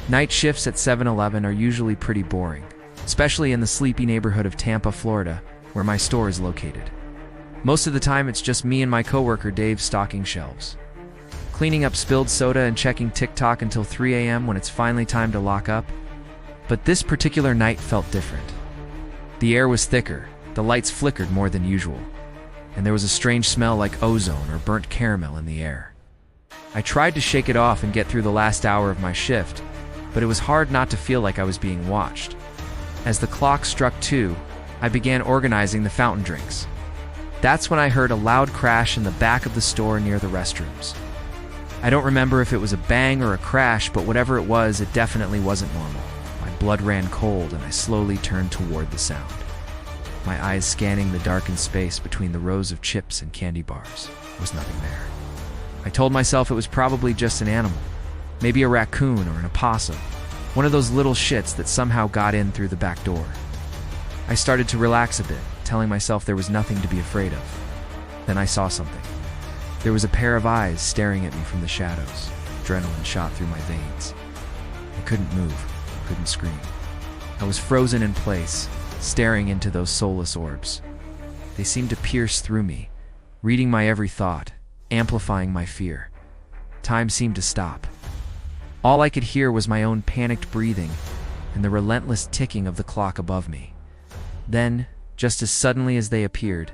Night shifts at 7-Eleven are usually pretty boring, especially in the sleepy neighborhood of Tampa, Florida, where my store is located. Most of the time, it's just me and my coworker Dave stocking shelves, cleaning up spilled soda and checking TikTok until 3 a.m. when it's finally time to lock up. But this particular night felt different. The air was thicker, the lights flickered more than usual, and there was a strange smell like ozone or burnt caramel in the air. I tried to shake it off and get through the last hour of my shift, but it was hard not to feel like I was being watched. As the clock struck 2, I began organizing the fountain drinks. That's when I heard a loud crash in the back of the store near the restrooms. I don't remember if it was a bang or a crash, but whatever it was, it definitely wasn't normal. My blood ran cold and I slowly turned toward the sound, my eyes scanning the darkened space between the rows of chips and candy bars. There was nothing there. I told myself it was probably just an animal, maybe a raccoon or an opossum, one of those little shits that somehow got in through the back door. I started to relax a bit, telling myself there was nothing to be afraid of. Then I saw something. There was a pair of eyes staring at me from the shadows. Adrenaline shot through my veins. I couldn't move, couldn't scream. I was frozen in place, staring into those soulless orbs. They seemed to pierce through me, reading my every thought, amplifying my fear. Time seemed to stop. All I could hear was my own panicked breathing and the relentless ticking of the clock above me. Then, just as suddenly as they appeared,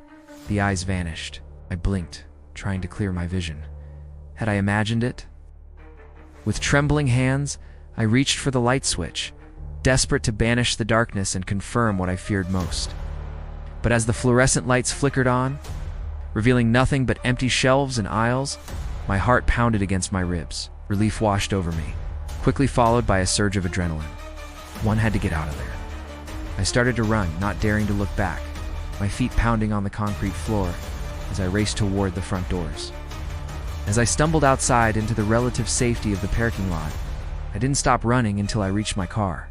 the eyes vanished. I blinked, trying to clear my vision. Had I imagined it? With trembling hands, I reached for the light switch, desperate to banish the darkness and confirm what I feared most. But as the fluorescent lights flickered on, revealing nothing but empty shelves and aisles, my heart pounded against my ribs. Relief washed over me, quickly followed by a surge of adrenaline. One had to get out of there. I started to run, not daring to look back, my feet pounding on the concrete floor as I raced toward the front doors. As I stumbled outside into the relative safety of the parking lot, I didn't stop running until I reached my car.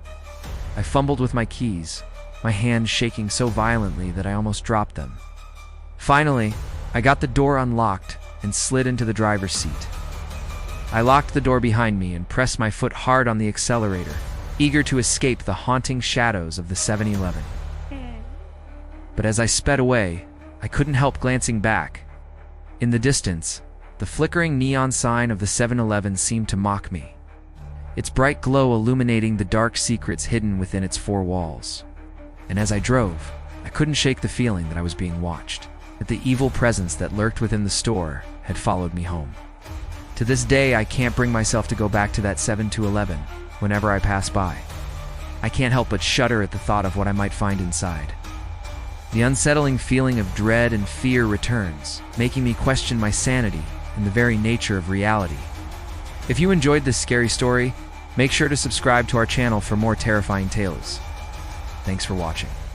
I fumbled with my keys, my hands shaking so violently that I almost dropped them. Finally, I got the door unlocked and slid into the driver's seat. I locked the door behind me and pressed my foot hard on the accelerator, eager to escape the haunting shadows of the 7-Eleven. But as I sped away, I couldn't help glancing back. In the distance, the flickering neon sign of the 7-Eleven seemed to mock me, its bright glow illuminating the dark secrets hidden within its four walls. And as I drove, I couldn't shake the feeling that I was being watched, that the evil presence that lurked within the store had followed me home. To this day, I can't bring myself to go back to that 7-Eleven whenever I pass by. I can't help but shudder at the thought of what I might find inside. The unsettling feeling of dread and fear returns, making me question my sanity and the very nature of reality. If you enjoyed this scary story, make sure to subscribe to our channel for more terrifying tales. Thanks for watching.